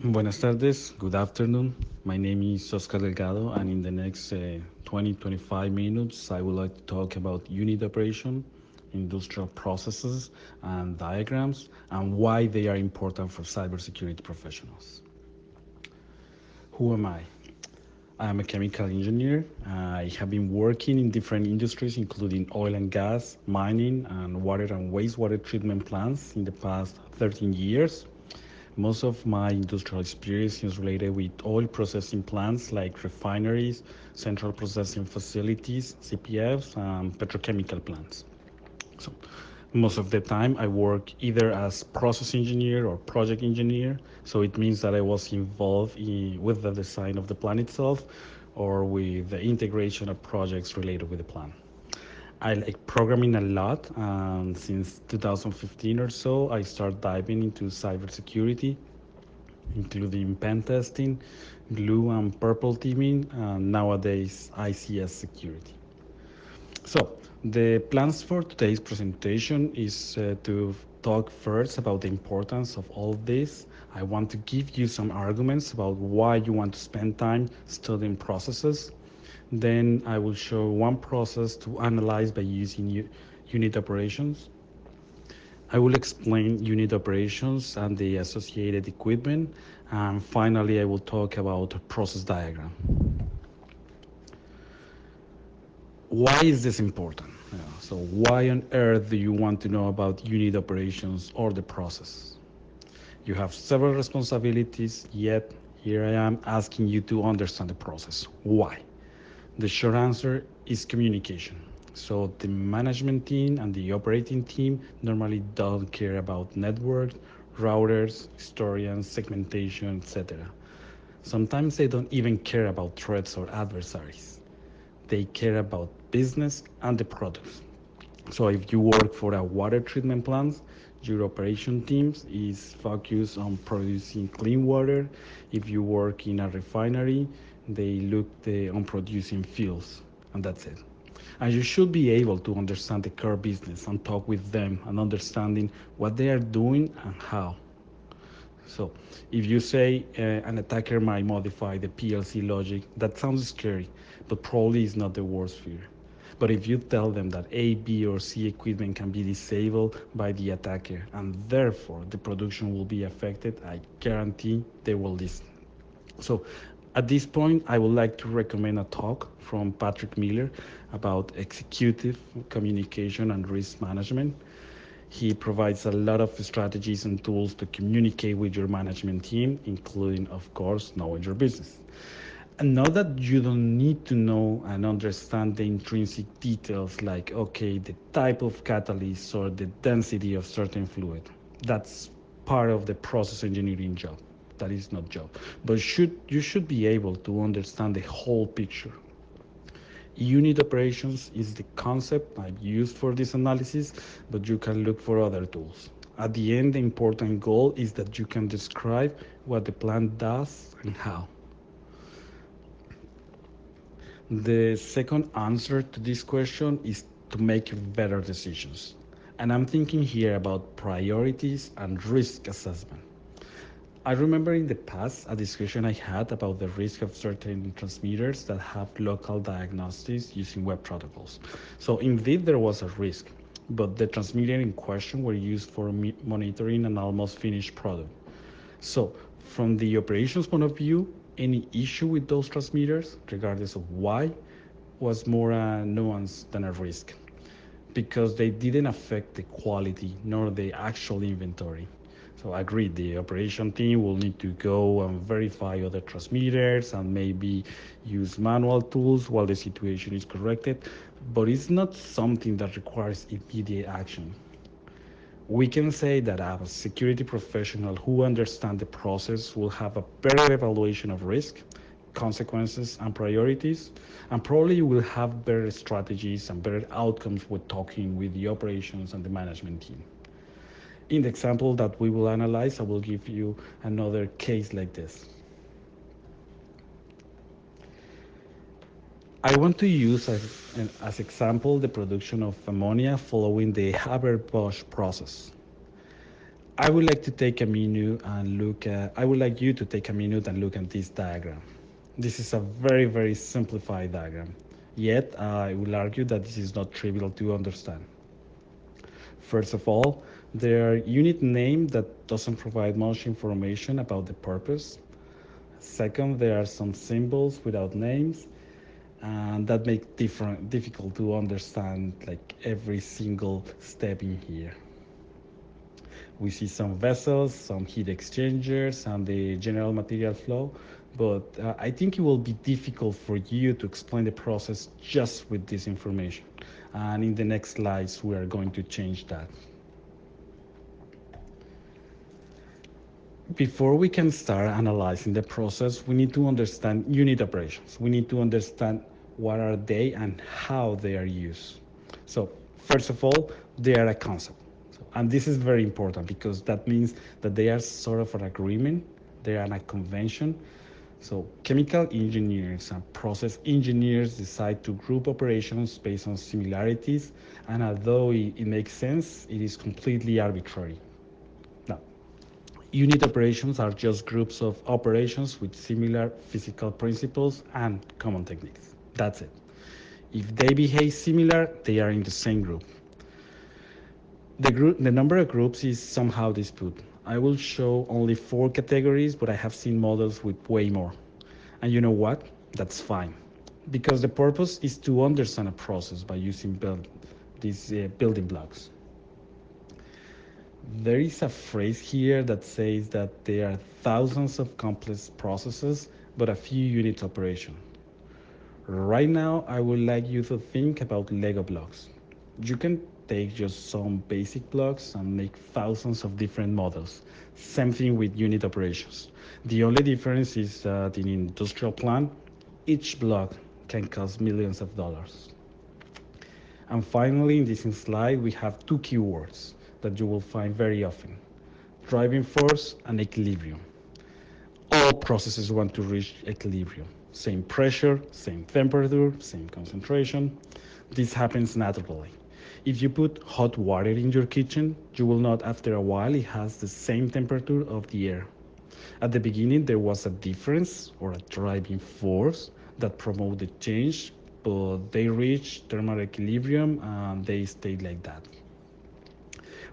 Buenas tardes, good afternoon. My name is Oscar Delgado, and in the next 20-25 minutes, I would like to talk about unit operation, industrial processes, and diagrams, and why they are important for cybersecurity professionals. Who am I? I am a chemical engineer. I have been working in different industries, including oil and gas, mining, and water and wastewater treatment plants in the past 13 years. Most of my industrial experience is related with oil processing plants like refineries, central processing facilities, CPFs, and petrochemical plants. So most of the time I work either as process engineer or project engineer. So it means that I was involved with the design of the plan itself or with the integration of projects related with the plan. I like programming a lot. Since 2015 or so, I started diving into cybersecurity, including pen testing, blue and purple teaming, and nowadays ICS security. So, the plans for today's presentation is to talk first about the importance of all of this. I want to give you some arguments about why you want to spend time studying processes. Then I will show one process to analyze by using unit operations. I will explain unit operations and the associated equipment. And finally, I will talk about a process diagram. Why is this important? So why on earth do you want to know about unit operations or the process? You have several responsibilities, yet here I am asking you to understand the process. Why? The short answer is communication. So the management team and the operating team normally don't care about network, routers, historians, segmentation, etc. Sometimes they don't even care about threats or adversaries. They care about business and the products. So if you work for a water treatment plant, your operation teams is focused on producing clean water. If you work in a refinery, they on producing fuels, and that's it. And you should be able to understand the core business and talk with them and understanding what they are doing and how. So, if you say an attacker might modify the PLC logic, that sounds scary, but probably is not the worst fear. But if you tell them that A, B, or C equipment can be disabled by the attacker and therefore the production will be affected, I guarantee they will listen. So, at this point, I would like to recommend a talk from Patrick Miller about executive communication and risk management. He provides a lot of strategies and tools to communicate with your management team, including, of course, knowing your business. And know that you don't need to know and understand the intrinsic details like, okay, the type of catalyst or the density of certain fluid. That's part of the process engineering job. That is not job. But you should be able to understand the whole picture. Unit operations is the concept I've used for this analysis, but you can look for other tools. At the end, the important goal is that you can describe what the plant does and how. The second answer to this question is to make better decisions. And I'm thinking here about priorities and risk assessment. I remember in the past a discussion I had about the risk of certain transmitters that have local diagnostics using web protocols. So indeed there was a risk, but the transmitter in question were used for monitoring an almost finished product. So from the operations point of view, any issue with those transmitters, regardless of why, was more a nuance than a risk because they didn't affect the quality nor the actual inventory. So I agree, the operation team will need to go and verify other transmitters and maybe use manual tools while the situation is corrected, but it's not something that requires immediate action. We can say that a security professional who understands the process will have a better evaluation of risk, consequences, and priorities, and probably will have better strategies and better outcomes with talking with the operations and the management team. In the example that we will analyze, I will give you another case like this. I want to use as example the production of ammonia following the Haber-Bosch process. I would like to take a minute and look at, I would like you to take a minute and look at this diagram. This is a very, very simplified diagram. Yet, I will argue that this is not trivial to understand. First of all, there are unit name that doesn't provide much information about the purpose. Second, there are some symbols without names, and that make difficult to understand like every single step in here. We see some vessels, some heat exchangers, and the general material flow, but I think it will be difficult for you to explain the process just with this information. And in the next slides, we are going to change that. Before we can start analyzing the process, we need to understand unit operations. We need to understand what are they and how they are used. So first of all, they are a concept. And this is very important because that means that they are sort of an agreement, they are a convention. So chemical engineers and process engineers decide to group operations based on similarities, and although it makes sense, it is completely arbitrary. Now, unit operations are just groups of operations with similar physical principles and common techniques. That's it. If they behave similar, they are in the same group. The number of groups is somehow disputed. I will show only 4 categories, but I have seen models with way more. And you know what? That's fine. Because the purpose is to understand a process by using these building blocks. There is a phrase here that says that there are thousands of complex processes, but a few unit operation. Right now, I would like you to think about Lego blocks. You can take just some basic blocks and make thousands of different models. Same thing with unit operations. The only difference is that in industrial plant, each block can cost millions of dollars. And finally, in this slide, we have 2 keywords that you will find very often: driving force and equilibrium. All processes want to reach equilibrium. Same pressure, same temperature, same concentration. This happens naturally. If you put hot water in your kitchen, you will not after a while it has the same temperature of the air. At the beginning there was a difference or a driving force that promoted change, but they reached thermal equilibrium and they stayed like that.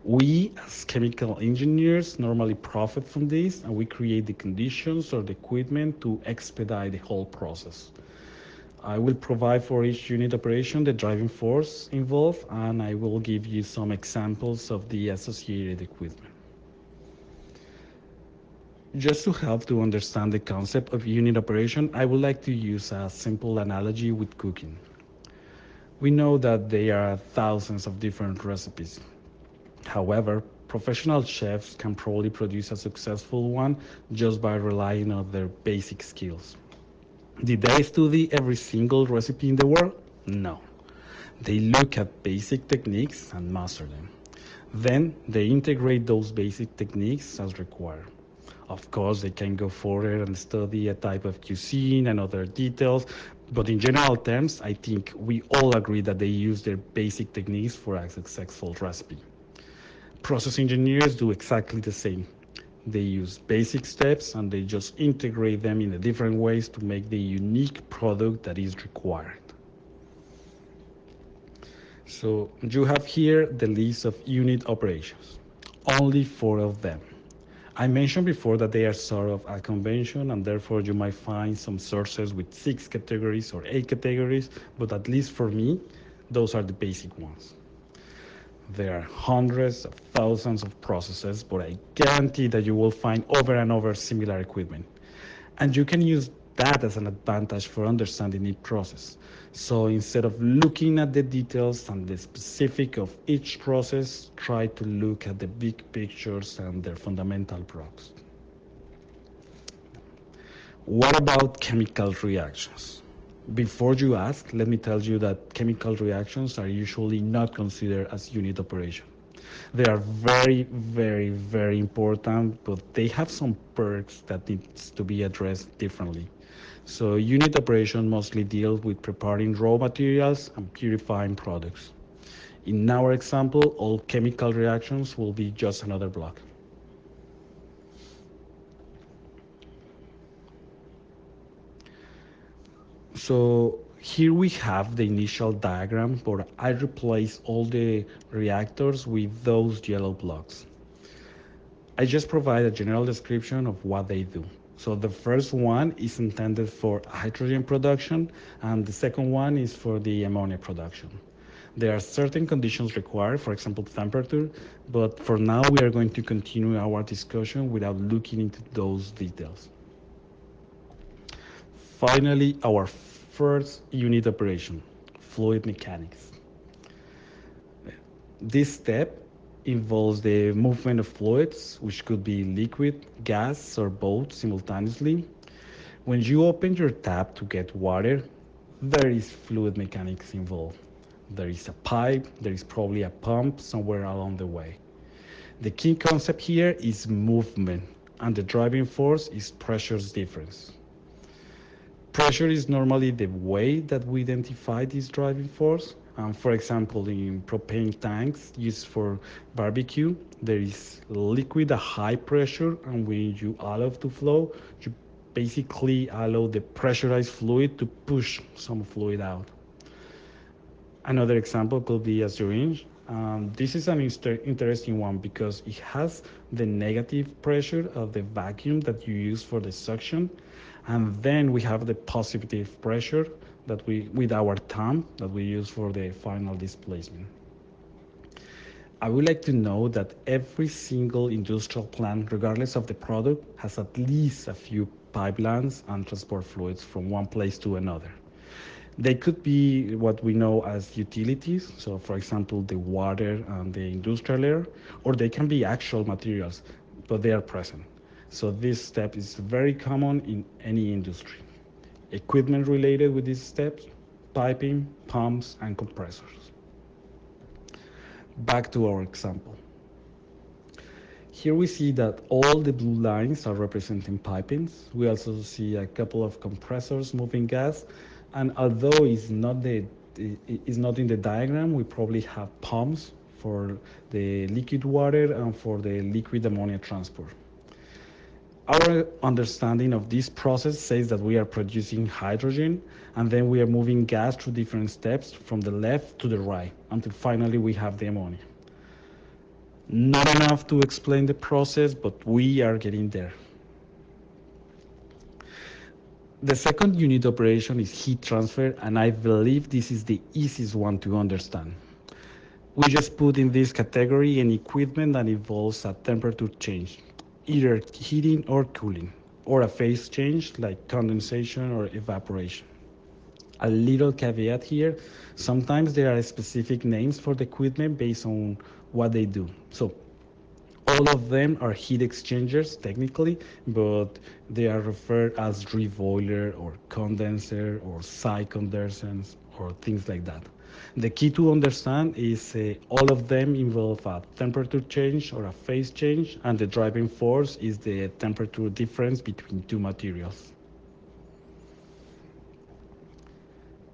We, as chemical engineers, normally profit from this and we create the conditions or the equipment to expedite the whole process. I will provide for each unit operation the driving force involved, and I will give you some examples of the associated equipment. Just to help to understand the concept of unit operation, I would like to use a simple analogy with cooking. We know that there are thousands of different recipes. However, professional chefs can probably produce a successful one just by relying on their basic skills. Did they study every single recipe in the world? No. They look at basic techniques and master them. Then they integrate those basic techniques as required. Of course, they can go further and study a type of cuisine and other details, but in general terms, I think we all agree that they use their basic techniques for a successful recipe. Process engineers do exactly the same. They use basic steps and they just integrate them in the different ways to make the unique product that is required. So you have here the list of unit operations, only 4 of them. I mentioned before that they are sort of a convention and therefore you might find some sources with 6 categories or 8 categories, but at least for me, those are the basic ones. There are hundreds of thousands of processes, but I guarantee that you will find over and over similar equipment. And you can use that as an advantage for understanding each process. So instead of looking at the details and the specific of each process, try to look at the big pictures and their fundamental blocks. What about chemical reactions? Before you ask, let me tell you that chemical reactions are usually not considered as unit operation. They are very, very, very important, but they have some perks that needs to be addressed differently. So unit operation mostly deals with preparing raw materials and purifying products. In our example, all chemical reactions will be just another block. So here we have the initial diagram, but I replace all the reactors with those yellow blocks. I just provide a general description of what they do. So the first one is intended for hydrogen production, and the second one is for the ammonia production. There are certain conditions required, for example, temperature, but for now we are going to continue our discussion without looking into those details. Finally, our first unit operation, fluid mechanics. This step involves the movement of fluids, which could be liquid, gas, or both simultaneously. When you open your tap to get water, there is fluid mechanics involved. There is a pipe, there is probably a pump somewhere along the way. The key concept here is movement, and the driving force is pressure's difference. Pressure is normally the way that we identify this driving force. For example, in propane tanks used for barbecue, there is liquid at high pressure, and when you allow to flow, you basically allow the pressurized fluid to push some fluid out. Another example could be a syringe. This is an interesting one because it has the negative pressure of the vacuum that you use for the suction, and then we have the positive pressure that we with our thumb that we use for the final displacement. I would like to know that every single industrial plant, regardless of the product, has at least a few pipelines and transport fluids from one place to another. They could be what we know as utilities, so for example, the water and the industrial air, or they can be actual materials, but they are present. So this step is very common in any industry. Equipment related with these steps, piping, pumps, and compressors. Back to our example. Here we see that all the blue lines are representing pipings. We also see a couple of compressors moving gas, and although it's not in the diagram, we probably have pumps for the liquid water and for the liquid ammonia transport. Our understanding of this process says that we are producing hydrogen and then we are moving gas through different steps from the left to the right until finally we have the ammonia. Not enough to explain the process, but we are getting there. The second unit operation is heat transfer, and I believe this is the easiest one to understand. We just put in this category any equipment that involves a temperature change, either heating or cooling, or a phase change like condensation or evaporation. A little caveat here, sometimes there are specific names for the equipment based on what they do. So all of them are heat exchangers technically, but they are referred as reboiler or condenser or side condensers or things like that. The key to understand is all of them involve a temperature change or a phase change, and the driving force is the temperature difference between two materials.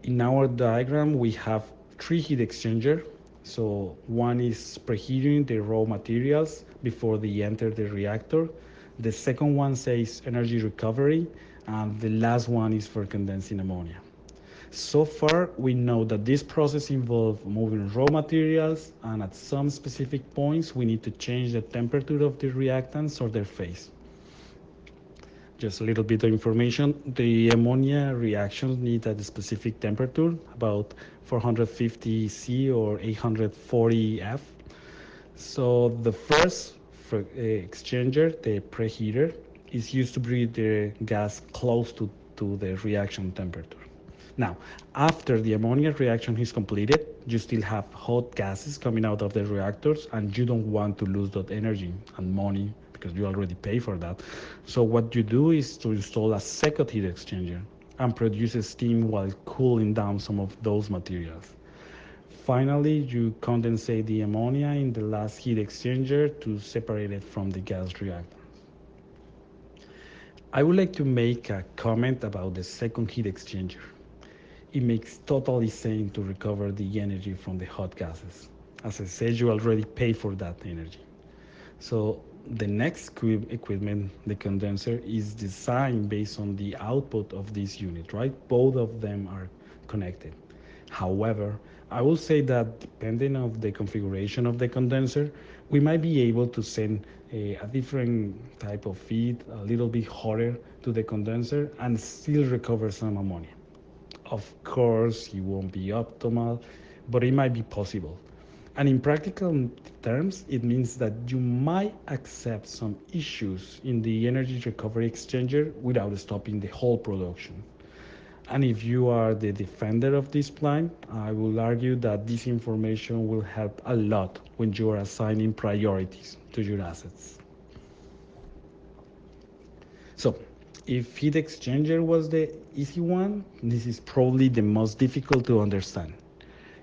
In our diagram, we have three heat exchanger. So one is preheating the raw materials before they enter the reactor. The second one says energy recovery, and the last one is for condensing ammonia. So far, we know that this process involves moving raw materials, and at some specific points, we need to change the temperature of the reactants or their phase. Just a little bit of information. The ammonia reactions need a specific temperature, about 450 C or 840 F. So the first exchanger, the preheater, is used to bring the gas close to the reaction temperature. Now, after the ammonia reaction is completed, you still have hot gases coming out of the reactors, and you don't want to lose that energy and money because you already pay for that. So what you do is to install a second heat exchanger and produce steam while cooling down some of those materials. Finally, you condensate the ammonia in the last heat exchanger to separate it from the gas reactor. I would like to make a comment about the second heat exchanger. It makes totally sense to recover the energy from the hot gases. As I said, you already pay for that energy. So the next equipment, the condenser, is designed based on the output of this unit, right? Both of them are connected. However, I will say that depending on the configuration of the condenser, we might be able to send a different type of feed, a little bit hotter to the condenser and still recover some ammonia. Of course, it won't be optimal, but it might be possible. And in practical terms, it means that you might accept some issues in the energy recovery exchanger without stopping the whole production. And if you are the defender of this plan, I will argue that this information will help a lot when you are assigning priorities to your assets. So, if heat exchanger was the easy one, this is probably the most difficult to understand.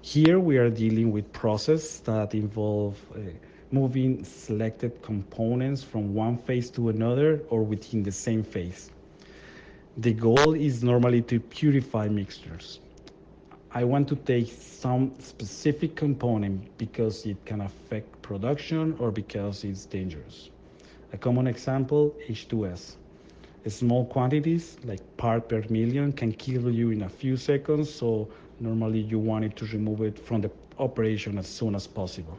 Here we are dealing with processes that involve moving selected components from one phase to another or within the same phase. The goal is normally to purify mixtures. I want to take some specific component because it can affect production or because it's dangerous. A common example, H2S. Small quantities, like part per million, can kill you in a few seconds, so normally you want it to remove it from the operation as soon as possible.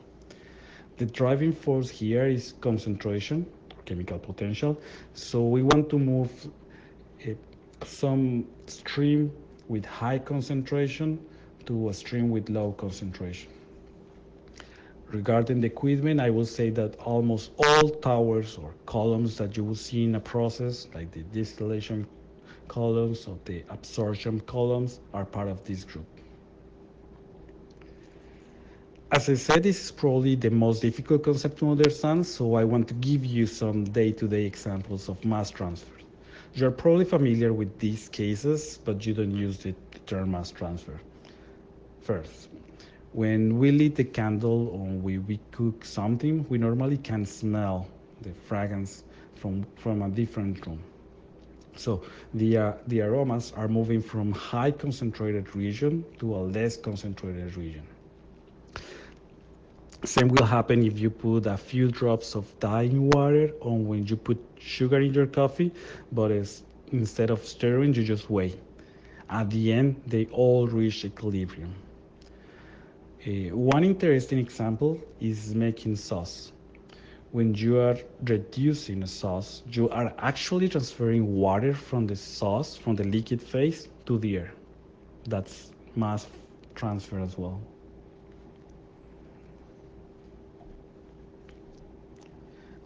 The driving force here is concentration, chemical potential. So we want to move uh, some stream with high concentration to a stream with low concentration. Regarding the equipment, I will say that almost all towers or columns that you will see in a process, like the distillation columns or the absorption columns, are part of this group. As I said, this is probably the most difficult concept to understand, so I want to give you some day-to-day examples of mass transfer. You're probably familiar with these cases, but you don't use the term mass transfer. First, when we lit the candle or we cook something, we normally can smell the fragrance from a different room. So the aromas are moving from high concentrated region to a less concentrated region. Same will happen if you put a few drops of dye in water or when you put sugar in your coffee, but instead of stirring, you just wait. At the end, they all reach equilibrium. One interesting example is making sauce. When you are reducing a sauce, you are actually transferring water from the sauce, from the liquid phase, to the air. That's mass transfer as well.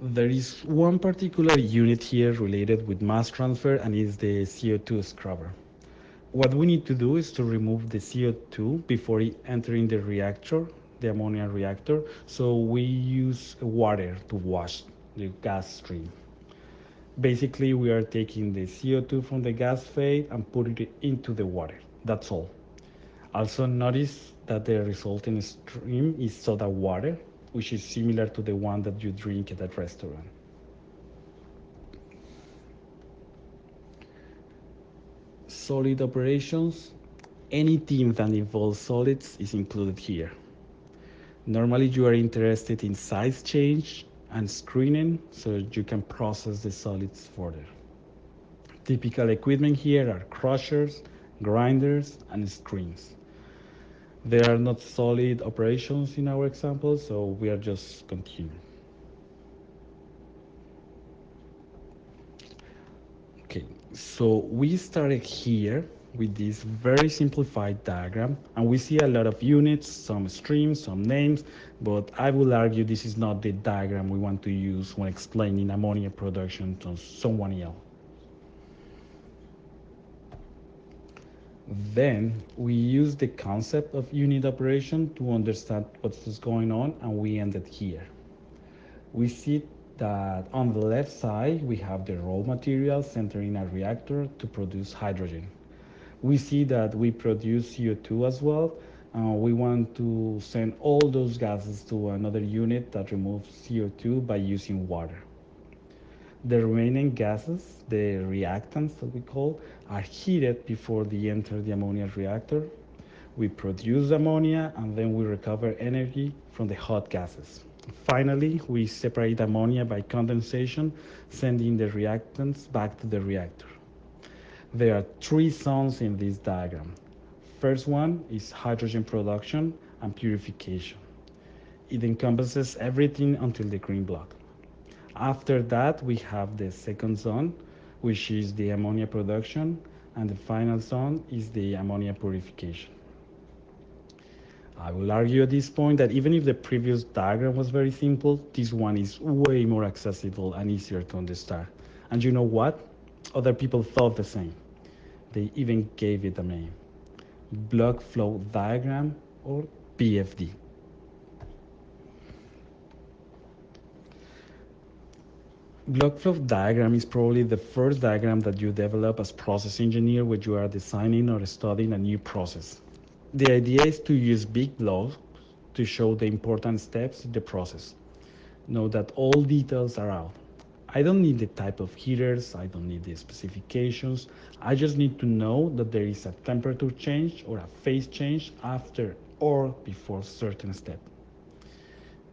There is one particular unit here related with mass transfer and is the CO2 scrubber. What we need to do is to remove the CO2 before it entering the reactor, the ammonia reactor. So we use water to wash the gas stream. Basically, we are taking the CO2 from the gas phase and putting it into the water. That's all. Also notice that the resulting stream is soda water, which is similar to the one that you drink at a restaurant. Solid operations. Any team that involves solids is included here. Normally you are interested in size change and screening so you can process the solids further. Typical equipment here are crushers, grinders, and screens. There are not solid operations in our example, so we are just continuing. Okay, so we started here with this very simplified diagram, and we see a lot of units, some streams, some names, but I will argue this is not the diagram we want to use when explaining ammonia production to someone else. Then we use the concept of unit operation to understand what's going on, and we ended here. We see that on the left side we have the raw materials entering a reactor to produce hydrogen. We see that we produce CO2 as well. We want to send all those gases to another unit that removes CO2 by using water. The remaining gases, the reactants that we call, are heated before they enter the ammonia reactor. We produce ammonia and then we recover energy from the hot gases. Finally, we separate ammonia by condensation, sending the reactants back to the reactor. There are three zones in this diagram. First one is hydrogen production and purification. It encompasses everything until the green block. After that, we have the second zone, which is the ammonia production, and the final zone is the ammonia purification. I will argue at this point that even if the previous diagram was very simple, this one is way more accessible and easier to understand. And you know what? Other people thought the same. They even gave it a name, block flow diagram, or BFD. Block flow diagram is probably the first diagram that you develop as process engineer when you are designing or studying a new process. The idea is to use big blocks to show the important steps in the process. Know that all details are out. I don't need the type of heaters, I don't need the specifications. I just need to know that there is a temperature change or a phase change after or before certain step.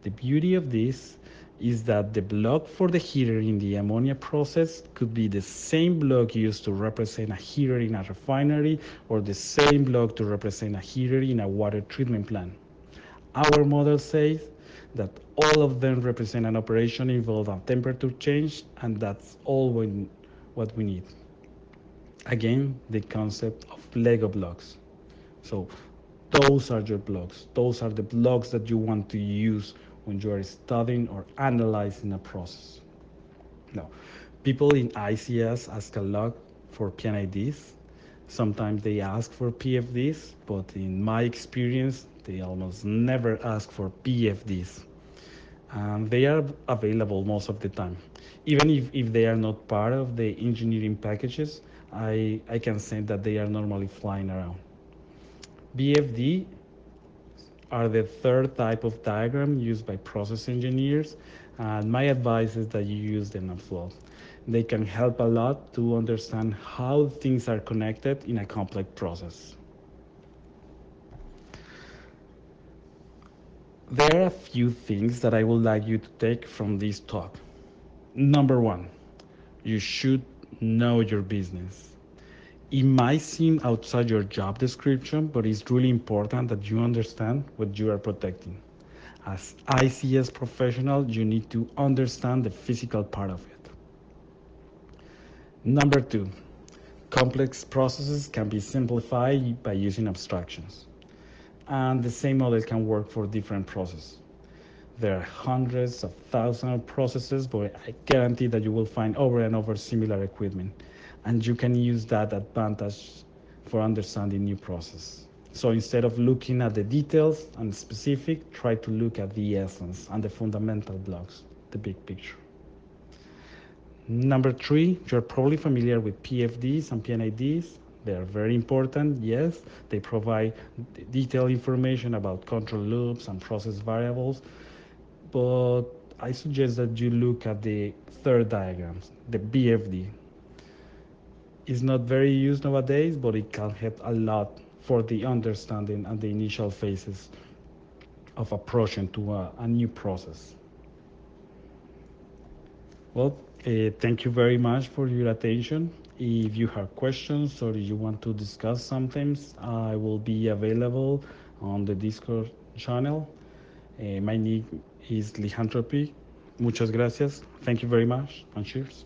The beauty of this is that the block for the heater in the ammonia process could be the same block used to represent a heater in a refinery or the same block to represent a heater in a water treatment plant. Our model says that all of them represent an operation involving a temperature change, and that's all what we need. Again, the concept of Lego blocks. So those are your blocks. Those are the blocks that you want to use when you are studying or analyzing a process. Now, people in ICS ask a lot for PNIDs. Sometimes they ask for PFDs, but in my experience, they almost never ask for PFDs. They are available most of the time. Even if they are not part of the engineering packages, I can say that they are normally flying around. BFD are the third type of diagram used by process engineers, and my advice is that you use them as well. They can help a lot to understand how things are connected in a complex process. There are a few things that I would like you to take from this talk. Number one, you should know your business. It might seem outside your job description, but it's really important that you understand what you are protecting. As ICS professional, you need to understand the physical part of it. Number two, complex processes can be simplified by using abstractions. And the same model can work for different processes. There are hundreds of thousands of processes, but I guarantee that you will find over and over similar equipment. And you can use that advantage for understanding new process. So instead of looking at the details and specific, try to look at the essence and the fundamental blocks, the big picture. Number three, you're probably familiar with PFDs and PNIDs. They are very important, yes. They provide detailed information about control loops and process variables, but I suggest that you look at the third diagram, the BFD. It's not very used nowadays, but it can help a lot for the understanding and the initial phases of approaching to a new process. Well, thank you very much for your attention. If you have questions or you want to discuss something, I will be available on the Discord channel. My name is Lycanthropy. Muchas gracias. Thank you very much and cheers.